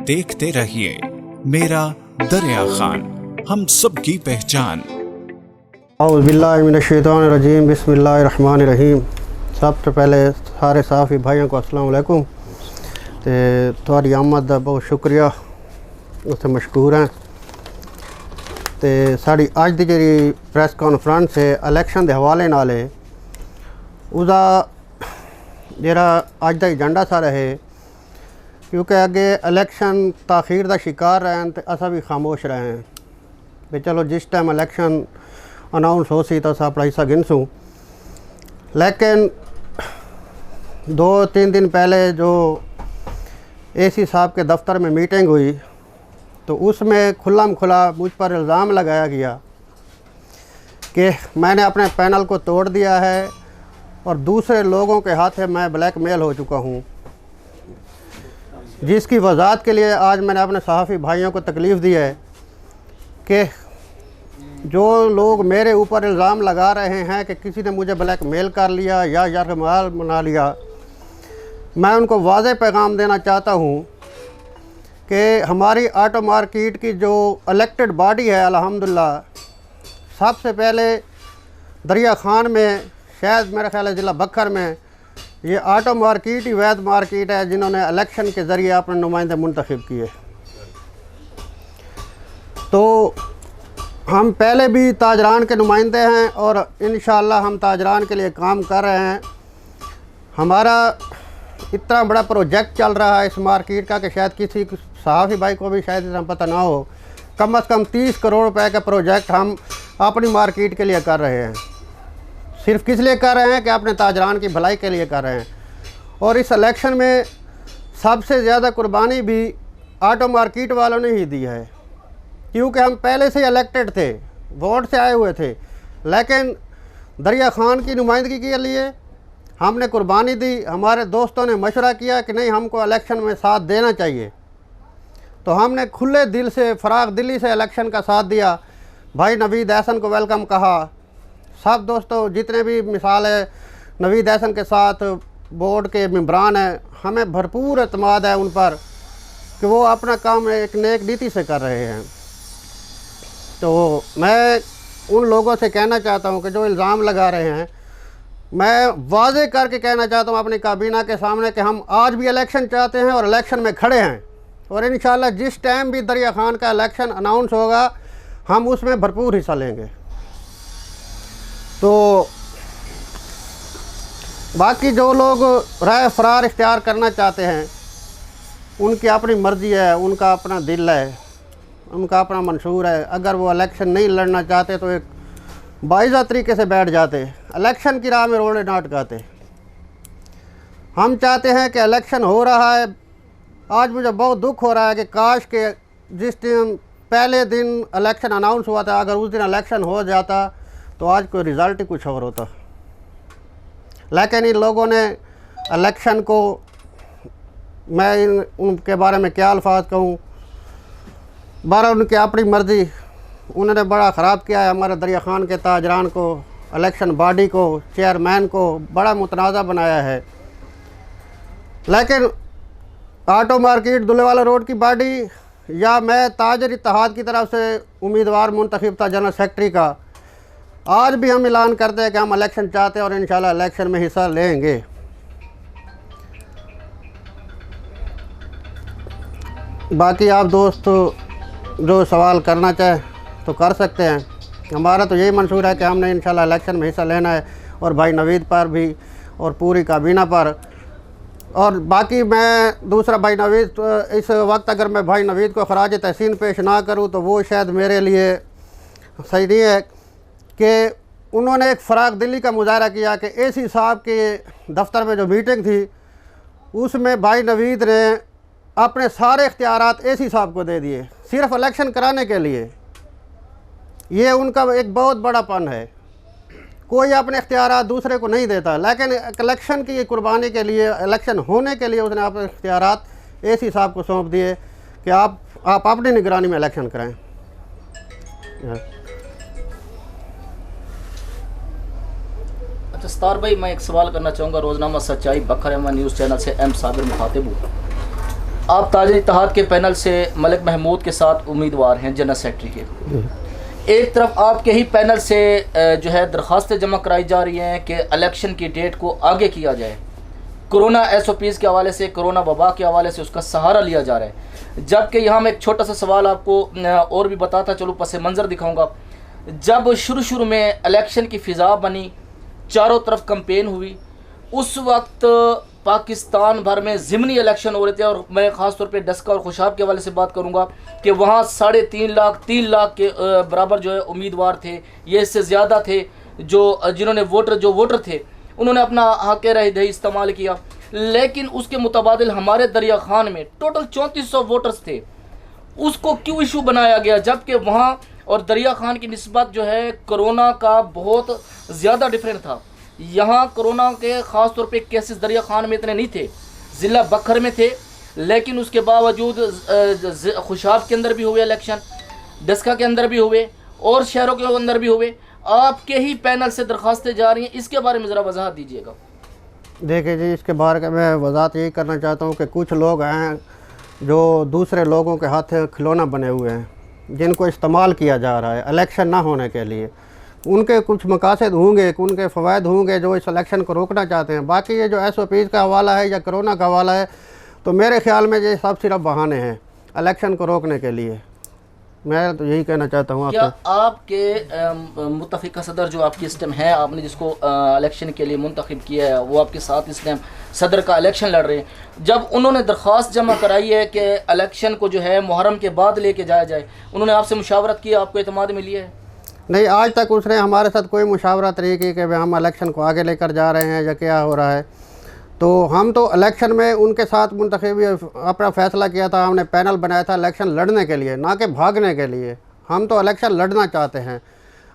देखते रहिए मेरा दरिया खान, हम सब की पहचान। औज़ु बिल्लाहि मिनश्शैतानिर रजीम, बिस्मिल्लाहिर्रहमानिर रहीम। सब तो पहले सारे साफ़ी भाइयों को अस्सलाम वालेकुम। ते तुहाडी आमद दा बहुत शुक्रिया, उत्थे मशकूर हैं। ते साड़ी अज दी जेह्ड़ी प्रैस कॉन्फ्रेंस है इलैक्शन के हवाले नाल है, उसका जेह्ड़ा अज का एजेंडा सारा है, क्योंकि अगे इलैक्शन ताखीर का शिकार रहे तो असा भी खामोश रहे हैं भी चलो जिस टाइम इलैक्शन अनाउंस हो सी तो अस अपना हिस्सा गिनसूँ। लेकिन 2-3 दिन पहले जो एसी साहब के दफ्तर में मीटिंग हुई तो उसमें खुल्लम खुला मुझ पर इल्ज़ाम लगाया गया कि मैंने अपने पैनल को तोड़ दिया है और दूसरे लोगों के हाथ से मैं ब्लैकमेल हो चुका हूँ, जिसकी वजाहत के लिए आज मैंने अपने सहाफ़ी भाइयों को तकलीफ़ दी है कि जो लोग मेरे ऊपर इल्ज़ाम लगा रहे हैं कि किसी ने मुझे ब्लैकमेल कर लिया या यरगमाल बना लिया, मैं उनको वाज़ेह पैगाम देना चाहता हूँ कि हमारी ऑटो मार्केट की जो इलेक्टेड बॉडी है अल्हम्दुलिल्लाह, सबसे पहले दरिया खान में, शायद मेरा ख्याल है ज़िला बखर में, ये ऑटो मार्केट ही वैध मार्केट है जिन्होंने इलेक्शन के ज़रिए अपने नुमाइंदे मुंतखब किए। तो हम पहले भी ताजरान के नुमाइंदे हैं और इंशाअल्लाह हम ताजरान के लिए काम कर रहे हैं। हमारा इतना बड़ा प्रोजेक्ट चल रहा है इस मार्केट का कि शायद किसी सहाफ़ी भाई को भी शायद इतना पता ना हो। कम से कम 30 करोड़ रुपए का प्रोजेक्ट हम अपनी मार्केट के लिए कर रहे हैं। सिर्फ किस लिए कर रहे हैं कि अपने ताजरान की भलाई के लिए कर रहे हैं। और इस इलेक्शन में सबसे ज़्यादा कुर्बानी भी ऑटो मार्केट वालों ने ही दी है, क्योंकि हम पहले से इलेक्टेड थे, वोट से आए हुए थे, लेकिन दरिया खान की नुमाइंदगी के लिए हमने कुर्बानी दी। हमारे दोस्तों ने मशवरा किया कि नहीं, हमको इलेक्शन में साथ देना चाहिए, तो हमने खुले दिल से, फराग दिली से इलेक्शन का साथ दिया। भाई नवीद एहसन को वेलकम कहा। सब दोस्तों जितने भी मिसाल है नवीद एहसन के साथ बोर्ड के मेंबरान हैं, हमें भरपूर एतमाद है उन पर कि वो अपना काम एक नेक नीति से कर रहे हैं। तो मैं उन लोगों से कहना चाहता हूं कि जो इल्ज़ाम लगा रहे हैं, मैं वाज़े करके कहना चाहता हूं अपनी काबीना के सामने कि हम आज भी इलेक्शन चाहते हैं और इलेक्शन में खड़े हैं, और इंशाअल्लाह जिस टाइम भी दरिया खान का इलेक्शन अनाउंस होगा हम उसमें भरपूर हिस्सा लेंगे। तो बाकी जो लोग राय फरार इख्तियार करना चाहते हैं उनकी अपनी मर्ज़ी है, उनका अपना दिल है, उनका अपना मंशूर है। अगर वो इलेक्शन नहीं लड़ना चाहते तो एक बाइज़ा तरीके से बैठ जाते, इलेक्शन की राह में रोड़े ना अटकाते। हम चाहते हैं कि इलेक्शन हो रहा है। आज मुझे बहुत दुख हो रहा है कि काश के जिस दिन पहले दिन इलेक्शन अनाउंस हुआ था, अगर उस दिन इलेक्शन हो जाता तो आज कोई रिज़ल्ट ही कुछ और होता। लेकिन इन लोगों ने इलेक्शन को, मैं उनके बारे में क्या अल्फाज कहूँ, बारह उनकी अपनी मर्ज़ी, उन्होंने बड़ा ख़राब किया है। हमारे दरिया खान के ताजरान को, इलेक्शन बॉडी को, चेयरमैन को बड़ा मुतनाज़ा बनाया है। लेकिन ऑटो मार्केट दुल्लेवाला रोड की बॉडी या मैं ताजर इत्तेहाद की तरफ से उम्मीदवार मुंतखब था जनरल सेक्रेटरी का, आज भी हम ऐलान करते हैं कि हम इलेक्शन चाहते हैं और इंशाल्लाह इलेक्शन में हिस्सा लेंगे। बाकी आप दोस्त जो सवाल करना चाहें तो कर सकते हैं। हमारा तो यही मंशूर है कि हमने इंशाल्लाह इलेक्शन में हिस्सा लेना है, और भाई नवीद पर भी और पूरी काबीना पर। और बाकी मैं दूसरा भाई नवीद, इस वक्त अगर मैं भाई नवीद को खराज तहसीन पेश ना करूं तो वो शायद मेरे लिए सही नहीं है कि उन्होंने एक फ़राग दिली का मुजाहरा किया कि एसी साहब के दफ्तर में जो मीटिंग थी उसमें भाई नवीद ने अपने सारे इख्तियारात एसी साहब को दे दिए सिर्फ इलेक्शन कराने के लिए। ये उनका एक बहुत बड़ा पन है, कोई अपने इख्तियारात दूसरे को नहीं देता, लेकिन इलेक्शन की कुर्बानी के लिए, इलेक्शन होने के लिए उसने अपने इख्तियारात एसी साहब को सौंप दिए कि आप अपनी निगरानी में इलेक्शन कराएं। अच्छा सतार भाई, मैं एक सवाल करना चाहूँगा। रोज़नामा सच्चाई बखर न्यूज़ चैनल से एम साबिर मुखातिब हूँ। आप ताजर इत्तेहाद के पैनल से मलिक महमूद के साथ उम्मीदवार हैं जनरल सेक्रेटरी के। एक तरफ आपके ही पैनल से जो है दरख्वास्तें जमा कराई जा रही हैं कि इलेक्शन की डेट को आगे किया जाए, कोरोना SOPs के हवाले से, कोरोना वबा के हवाले से उसका सहारा लिया जा रहा है। जबकि यहाँ मैं एक छोटा सा सवाल आपको और भी बताता चलूँ, पस मंज़र दिखाऊँगा। जब शुरू में इलेक्शन की फ़िज़ा बनी, चारों तरफ कैंपेन हुई, उस वक्त पाकिस्तान भर में ज़िमनी इलेक्शन हो रहे थे, और मैं ख़ास तौर पे डस्का और खुशाब के हवाले से बात करूंगा कि वहाँ 3.5 लाख के बराबर जो है उम्मीदवार थे, ये इससे ज़्यादा थे जिन्होंने वोटर थे उन्होंने अपना हक़ राय दही इस्तेमाल किया। लेकिन उसके मुतबादिल हमारे दरिया खान में टोटल 3400 वोटर्स थे, उसको क्यों इशू बनाया गया? जबकि वहाँ और दरिया खान की निस्बत जो है कोरोना का बहुत ज़्यादा डिफरेंट था। यहाँ कोरोना के ख़ास तौर पे केसेस दरिया खान में इतने नहीं थे, ज़िला बखर में थे, लेकिन उसके बावजूद खुशाब के अंदर भी हुए इलेक्शन, डस्का के अंदर भी हुए और शहरों के अंदर भी हुए। आपके ही पैनल से दरख्वास्तें जा रही हैं, इसके बारे में ज़रा वजाहत दीजिएगा। देखिए जी, इसके बारे में मैं वजाहत यही करना चाहता हूँ कि कुछ लोग हैं जो दूसरे लोगों के हाथ खिलौना बने हुए हैं, जिनको इस्तेमाल किया जा रहा है इलेक्शन ना होने के लिए। उनके कुछ मकासद होंगे, उनके फ़वायद होंगे जो इस इलेक्शन को रोकना चाहते हैं। बाकी ये जो SOPs का हवाला है या कोरोना का हवाला है, तो मेरे ख्याल में ये सब सिर्फ बहाने हैं इलेक्शन को रोकने के लिए। मैं तो यही कहना चाहता हूँ। क्या आपके मुतफ़िका सदर जो आपकी इस टाइम है, आपने जिसको इलेक्शन के लिए मुंतखब किया है, वो आपके साथ इस टाइम सदर का इलेक्शन लड़ रहे हैं, जब उन्होंने दरख्वास्त जमा कराई है कि इलेक्शन को जो है मुहर्रम के बाद लेके जाया जाए, उन्होंने आपसे मुशावरत किया, आपको एतमाद में लिया है? नहीं, आज तक उसने हमारे साथ कोई मुशावरत नहीं की कि हम इलेक्शन को आगे लेकर जा रहे हैं या क्या हो रहा है। तो हम तो इलेक्शन में उनके साथ मुंतखबी अपना फ़ैसला किया था, हमने पैनल बनाया था इलेक्शन लड़ने के लिए, ना कि भागने के लिए। हम तो इलेक्शन लड़ना चाहते हैं।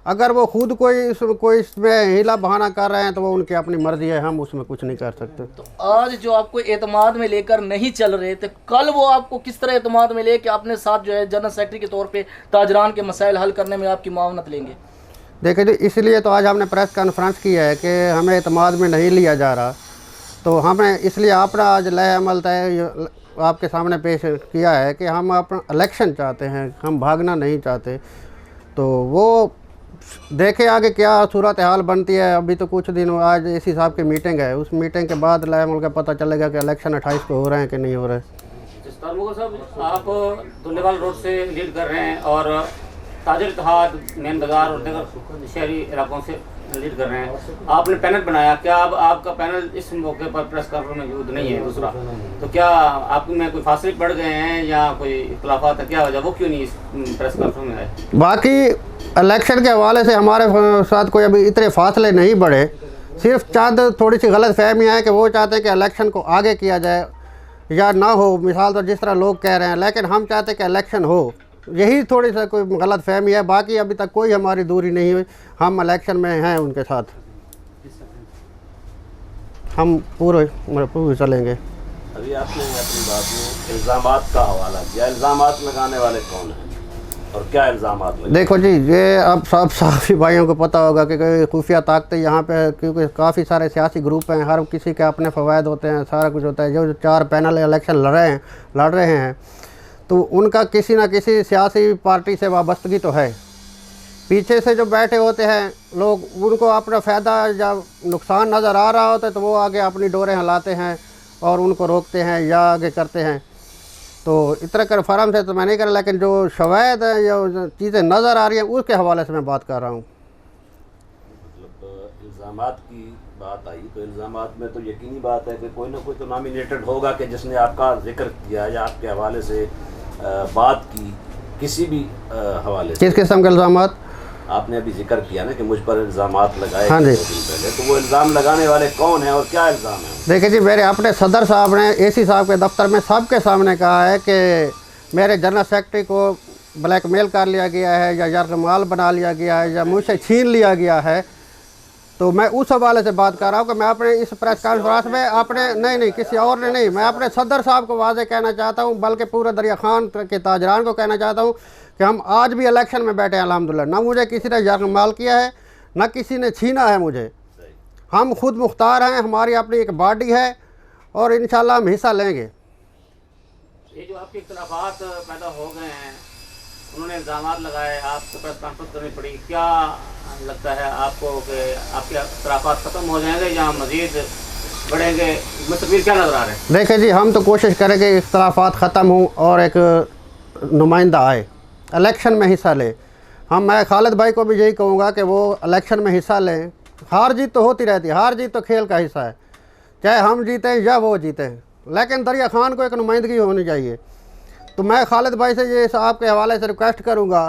अगर वो खुद कोई इसमें हीला बहाना कर रहे हैं तो वो उनकी अपनी मर्ज़ी है, हम उसमें कुछ नहीं कर सकते। तो आज जो आपको एतमाद में लेकर नहीं चल रहे थे, कल वो आपको किस तरह एतमाद में ले कि अपने साथ जो है जनरल सेक्रेटरी के तौर पे ताजरान के मसाइल हल करने में आपकी मावनत लेंगे? देखिए जी, इसलिए तो आज हमने प्रेस कॉन्फ्रेंस की है कि हमें एतमाद में नहीं लिया जा रहा, तो हमें इसलिए अपना आज लय अमल तय आपके सामने पेश किया है कि हम अपना इलेक्शन चाहते हैं, हम भागना नहीं चाहते। तो वो देखें आगे क्या सूरत हाल बनती है। अभी तो कुछ दिन आज AC साहब की मीटिंग है, उस मीटिंग के बाद लय अमल का पता चलेगा कि इलेक्शन 28 को हो रहे हैं कि नहीं हो रहे। मुगल साहब, आप दुल्लेवाल रोड से लीड कर रहे हैं और ताजर इत्तेहाद, मेन बाजार और दीगर शहरी इलाकों से लीड कर रहे हैं। आपने पैनल बनाया, क्या अब आपका पैनल इस मौके पर प्रेस कॉन्फ्रेंस में मौजूद नहीं है? दूसरा, तो क्या आप में कोई फासले बढ़ गए हैं या कोई इख्तलाफात है, क्या वजह, वो क्यों नहीं इस प्रेस कॉन्फ्रेंस में आए? बाकी इलेक्शन के हवाले से हमारे साथ कोई अभी इतने फासले नहीं बढ़े, सिर्फ चंद थोड़ी सी गलत फहमियाँ हैं कि वो चाहते हैं कि इलेक्शन को आगे किया जाए या ना हो, मिसाल तो जिस तरह लोग कह रहे हैं, लेकिन हम चाहते हैं कि इलेक्शन हो। यही थोड़ी सा कोई गलत फहमी है, बाकी अभी तक कोई हमारी दूरी नहीं हुई। हम इलेक्शन में हैं उनके साथ, हम पूरे चलेंगे। अभी आपने अपनी बात में इल्ज़ामात का हवाला किया, इल्ज़ामात लगाने वाले कौन हैं और क्या इल्ज़ामात लगे? देखो जी, ये अब सब साफी भाइयों को पता होगा कि खुफिया ताकतें यहाँ पे, क्योंकि काफ़ी सारे सियासी ग्रुप हैं, हर किसी के अपने फ़वायद होते हैं, सारा कुछ होता है। जो 4 पैनल इलेक्शन लड़ रहे हैं तो उनका किसी न किसी सियासी पार्टी से वाबस्तगी तो है। पीछे से जो बैठे होते हैं लोग, उनको अपना फ़ायदा या नुकसान नज़र आ रहा होता है तो वो आगे अपनी डोरें हिलाते हैं और उनको रोकते हैं या आगे करते हैं। तो इतना कर फर्म से तो मैं नहीं कर, लेकिन जो शवायद है या चीज़ें नज़र आ रही हैं उसके हवाले से मैं बात कर रहा हूँ। मतलब इल्ज़ामात की बात आई तो इल्ज़ामात में तो यकीनी बात है कि कोई ना कोई तो नॉमिनेटेड होगा कि जिसने आपका जिक्र किया या आपके हवाले से बात की, किसी भी हवाले से। किस किस्म के इल्ज़ामात? आपने अभी जिक्र किया ना कि मुझ पर इल्ज़ामात लगाए हाँ जी। 2 दिन पहले, तो वो इल्ज़ाम लगाने वाले कौन हैं और क्या इल्ज़ाम है? देखिए जी, मेरे अपने सदर साहब ने AC साहब के दफ्तर में सबके सामने कहा है कि मेरे जनरल सेक्रेटरी को ब्लैकमेल कर लिया गया है या यरगमाल बना लिया गया है या मुझसे छीन लिया गया है। तो मैं उस हवाले से बात कर रहा हूँ कि मैं अपने इस प्रेस कॉन्फ्रेंस में अपने नहीं किसी और ने नहीं, मैं अपने सदर साहब को वाज़े कहना चाहता हूँ, बल्कि पूरे दरिया खान के ताजरान को कहना चाहता हूँ कि हम आज भी इलेक्शन में बैठे हैं अल्हम्दुलिल्लाह। ना मुझे किसी ने यरगमाल किया है, ना किसी ने छीना है मुझे। हम खुद मुख्तार हैं, हमारी अपनी एक बॉडी है और इंशाल्लाह हम हिस्सा लेंगे। ये जो आपके इख्तलाफात पैदा हो गए हैं, उन्होंने इल्ज़ामात लगाए, आपको प्रेस कॉन्फ्रेंस करनी पड़ी, क्या लगता है आपको कि आपके इख्तलाफात ख़त्म हो जाएंगे या मज़ीद बढ़ेंगे? मुस्तक़बिल क्या नज़र आ रहे हैं? देखिए जी, हम तो कोशिश करेंगे इख्तलाफात ख़त्म हों और एक नुमाइंदा आए, इलेक्शन में हिस्सा ले। मैं खालिद भाई को भी यही कहूँगा कि वो इलेक्शन में हिस्सा लें। हार जीत तो होती रहती है, हार जीत तो खेल का हिस्सा है, चाहे हम जीतें या वो जीतें, लेकिन दरिया खान को एक नुमाइंदगी होनी चाहिए। तो मैं खालिद भाई से ये आपके हवाले से रिक्वेस्ट करूँगा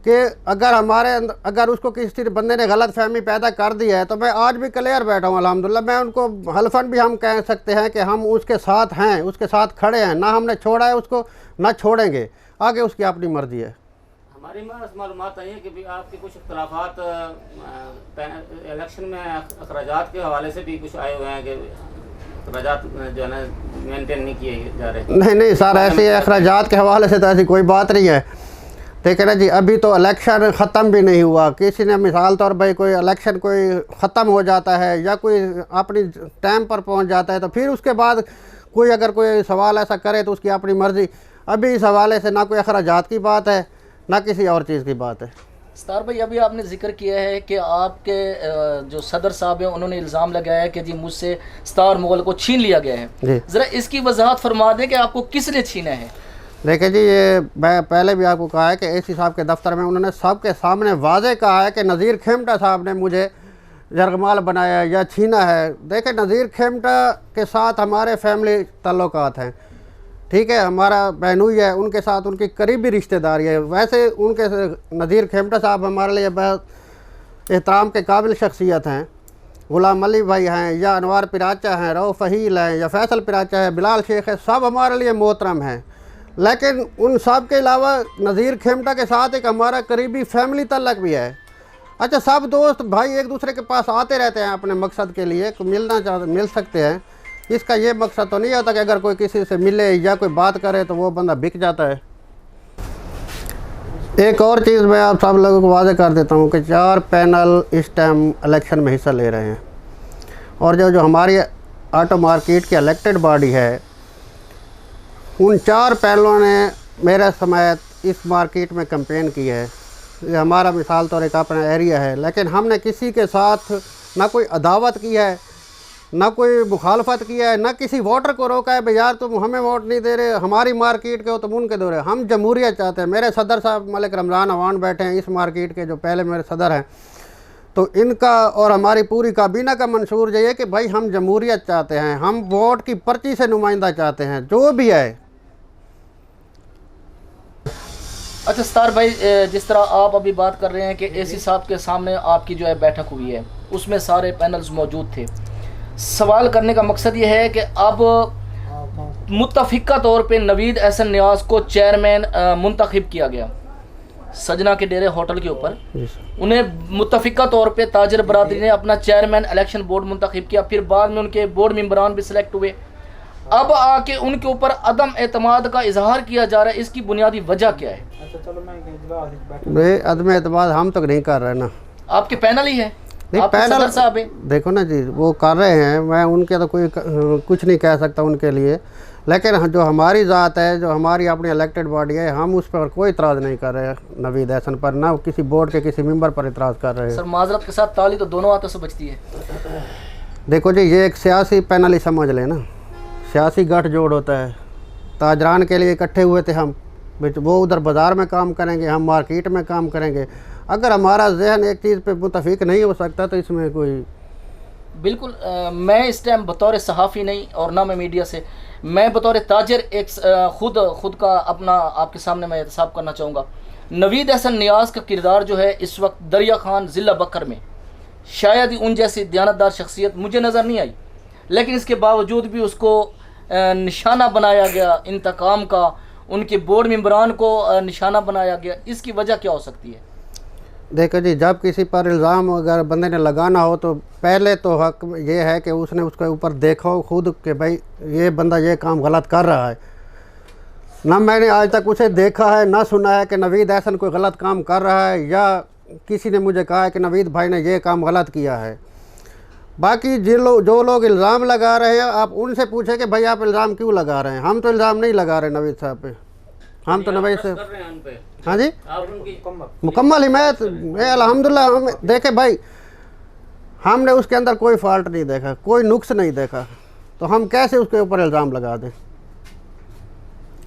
कि अगर हमारे अंदर अगर उसको किसी बंदे ने गलत फहमी पैदा कर दी है तो मैं आज भी क्लियर बैठा हूँ अल्हम्दुलिल्लाह। मैं उनको हल्फन भी हम कह सकते हैं कि हम उसके साथ हैं, उसके साथ खड़े हैं, ना हमने छोड़ा है उसको, ना छोड़ेंगे, आगे उसकी अपनी मर्ज़ी है। हमारी मालूमात आई है कि भी आपके कुछ इख्तलाफात इलेक्शन में अखराजात के हवाले से भी कुछ आए हुए हैं कि अखराजात जो है ना मेंटेन नहीं किए जा रहे। नहीं सर, ऐसे अखराजात के हवाले से तो ऐसी कोई बात नहीं है। देखिए ना जी, अभी तो इलेक्शन ख़त्म भी नहीं हुआ। किसी ने मिसाल तौर पर कोई इलेक्शन कोई ख़त्म हो जाता है या कोई अपनी टाइम पर पहुंच जाता है तो फिर उसके बाद कोई अगर कोई सवाल ऐसा करे तो उसकी अपनी मर्ज़ी। अभी इस हवाले से ना कोई अखराजात की बात है ना किसी और चीज़ की बात है। सत्तार भाई, अभी आपने जिक्र किया है कि आपके जो सदर साहब हैं उन्होंने इल्ज़ाम लगाया है कि जी मुझसे स्टार मुगल को छीन लिया गया है। ज़रा इसकी वजाहत फरमा दें कि आपको किसने छीना है? देखिए जी, ये मैं पहले भी आपको कहा है कि एसी साहब के दफ्तर में उन्होंने सबके सामने वाजे कहा है कि नज़ीर खेमटा साहब ने मुझे जरगमाल बनाया या छीना है। देखिए, नज़ीर खेमटा के साथ हमारे फैमिली ताल्लुकात हैं, ठीक है, हमारा बहनोई है, उनके साथ उनकी करीबी रिश्तेदारी है। वैसे उनके नज़ीर खेमटा साहब हमारे लिए बहुत एहतराम के काबिल शख्सियत हैं। गुलाम अली भाई हैं या अनवार पिराचा हैं, रऊफ़ फहील हैं या फैसल पिराचा है, बिलाल शेख है, सब हमारे लिए मोहतरम हैं। लेकिन उन सब के अलावा नज़ीर खेमटा के साथ एक हमारा करीबी फैमिली तल्लक भी है। अच्छा, सब दोस्त भाई एक दूसरे के पास आते रहते हैं अपने मकसद के लिए, मिल सकते हैं। इसका ये मकसद तो नहीं होता कि अगर कोई किसी से मिले या कोई बात करे तो वो बंदा बिक जाता है। एक और चीज़ मैं आप सब लोगों को वाज़ेह कर देता हूँ कि 4 पैनल इस टाइम इलेक्शन में हिस्सा ले रहे हैं और जो हमारी ऑटो मार्केट की इलेक्टेड बॉडी है, उन 4 पैनलों ने मेरे समेत इस मार्केट में कैंपेन की है। ये हमारा मिसाल तौर एक अपना एरिया है, लेकिन हमने किसी के साथ ना कोई अदावत की है, ना कोई मुखालफत किया है, ना किसी वोटर को रोका है भाई यार तुम हमें वोट नहीं दे रहे, हमारी मार्केट के हो तुम उनके दो रहे। हम जमहूरियत चाहते हैं। मेरे सदर साहब मलिक रमज़ान अवान बैठे हैं इस मार्केट के, जो पहले मेरे सदर हैं, तो इनका और हमारी पूरी काबीना का मंशूर ये है कि भाई हम जमहूरियत चाहते हैं, हम वोट की पर्ची से नुमाइंदा चाहते हैं, जो भी है। अच्छा सत्तार भाई, जिस तरह आप अभी बात कर रहे हैं कि एसी साहब के सामने आपकी जो है बैठक हुई है, उसमें सारे पैनल्स मौजूद थे। सवाल करने का मकसद ये है कि अब मुत्तफ़िका तौर पे नवीद एहसन नियाज़ को चेयरमैन मुंतखब किया गया सजना के डेरे होटल के ऊपर। उन्हें मुत्तफ़िका तौर पे ताजर बरादरी ने अपना चेयरमैन इलेक्शन बोर्ड मुंतखब किया, फिर बाद में उनके बोर्ड मेंबरान भी सिलेक्ट हुए। अब आके उनके ऊपर अदम एतमाद का इजहार किया जा रहा है, इसकी बुनियादी वजह क्या है? भाई अदम एतमाद हम तो नहीं कर रहे ना, आपके पैनल ही है, नहीं पैनल साहब है। देखो ना जी, वो कर रहे हैं, मैं उनके तो कोई कुछ नहीं कह सकता उनके लिए, लेकिन जो हमारी ज़ात है, जो हमारी अपनी इलेक्टेड बॉडी है, हम उस पर कोई इतराज़ नहीं कर रहे नवीद एहसन पर, ना किसी बोर्ड के किसी मेंबर पर इतराज़ कर रहे हैं। सर माजरत के साथ ताली तो दोनों हाथों से बचती है। देखो जी, ये एक सियासी पैनल ही समझ लेना, सियासी गठजोड़ होता है। ताजरान के लिए इकट्ठे हुए थे हम, वो उधर बाज़ार में काम करेंगे, हम मार्केट में काम करेंगे। अगर हमारा जहन एक चीज़ पे मुतफिक नहीं हो सकता तो इसमें कोई बिल्कुल मैं इस टाइम बतौर सहाफ़ी नहीं और ना मैं मीडिया से, मैं बतौर ताजर एक खुद का अपना आपके सामने मैं एहतसाब करना चाहूँगा। नवीद एहसन नियाज़ का किरदार जो है इस वक्त दरिया खान ज़िला बकर में शायद ही उन जैसी दयानतदार शख्सियत मुझे नज़र नहीं आई, लेकिन इसके बावजूद भी उसको निशाना बनाया गया इंतकाम का, उनके बोर्ड मेंबरान को निशाना बनाया गया। इसकी वजह क्या हो सकती है? देखो जी, जब किसी पर इल्ज़ाम अगर बंदे ने लगाना हो तो पहले तो हक ये है कि उसने उसके ऊपर देखो खुद कि भाई ये बंदा ये काम गलत कर रहा है। ना मैंने आज तक उसे देखा है ना सुना है कि नवीद एहसन कोई गलत काम कर रहा है, या किसी ने मुझे कहा है कि नवीद भाई ने ये काम गलत किया है। बाकी जो लोग इल्ज़ाम लगा रहे हैं, आप उनसे पूछे कि भाई आप इल्ज़ाम क्यों लगा रहे हैं। हम तो इल्ज़ाम नहीं लगा रहे नवीद साहब पे, हम तो नवीद कर साहब, रहे हैं उन पे हाँ जी, आप उनकी मुकम्मल हिमायत है अल्हम्दुलिल्लाह। हम देखे भाई, हमने उसके अंदर कोई फॉल्ट नहीं देखा, कोई नुक्स नहीं देखा, तो हम कैसे उसके ऊपर इल्ज़ाम लगा दें।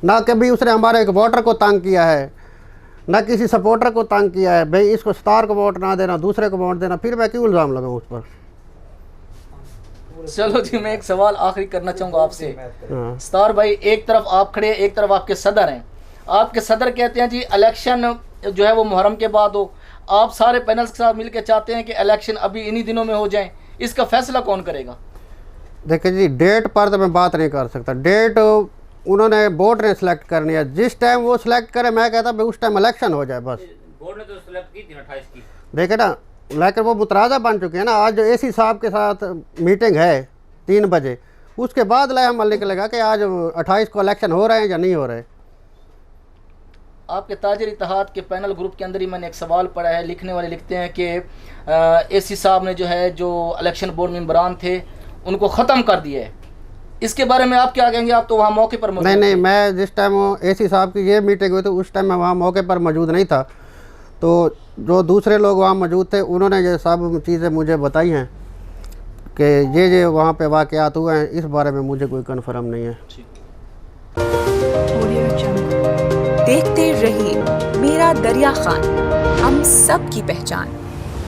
ना कभी उसने हमारे एक वोटर को तंग किया है, ना किसी सपोर्टर को तंग किया है, भाई इसको स्टार को वोट ना देना, दूसरे को वोट देना, फिर मैं क्यों इल्ज़ाम लगाऊं उस पर। चलो जी, मैं एक सवाल आखिरी करना चाहूँगा आपसे। हाँ। स्टार भाई, एक तरफ आप खड़े हैं, एक तरफ आपके सदर हैं। आपके सदर कहते हैं जी इलेक्शन जो है वो मुहर्रम के बाद हो, आप सारे पैनल्स के साथ मिलकर चाहते हैं कि इलेक्शन अभी इन्हीं दिनों में हो जाएं। इसका फैसला कौन करेगा? देखिए जी, डेट पर तो मैं बात नहीं कर सकता। डेट उन्होंने बोर्ड ने सेलेक्ट करनी है, जिस टाइम वो सिलेक्ट करे मैं कहता भाई उस टाइम इलेक्शन हो जाए बस। बोर्ड ने तो सेलेक्ट की थी ना 28 की। देखे ना, लेकिन वो मुतराज़ा बन चुके हैं ना। आज जो एसी साहब के साथ मीटिंग है 3 बजे, उसके बाद लाए अमल निकलेगा कि आज 28 को इलेक्शन हो रहे हैं या नहीं हो रहे। आपके ताजर इत्तेहाद के पैनल ग्रुप के अंदर ही मैंने एक सवाल पढ़ा है, लिखने वाले लिखते हैं कि एसी साहब ने जो है जो इलेक्शन बोर्ड मेंबरान थे उनको ख़त्म कर दिया है। इसके बारे में आप क्या कहेंगे? आप तो वहाँ मौके पर मौजूद नहीं, थे। मैं जिस टाइम एसी साहब की ये मीटिंग हुई थी उस टाइम मैं वहाँ मौके पर मौजूद नहीं था, तो जो दूसरे लोग वहाँ मौजूद थे उन्होंने ये सब चीज़ें मुझे बताई हैं कि ये वहाँ पे वाक़यात हुए हैं। इस बारे में मुझे कोई कन्फर्म नहीं है। देखते रहिए मेरा दरिया खान, हम सब की पहचान।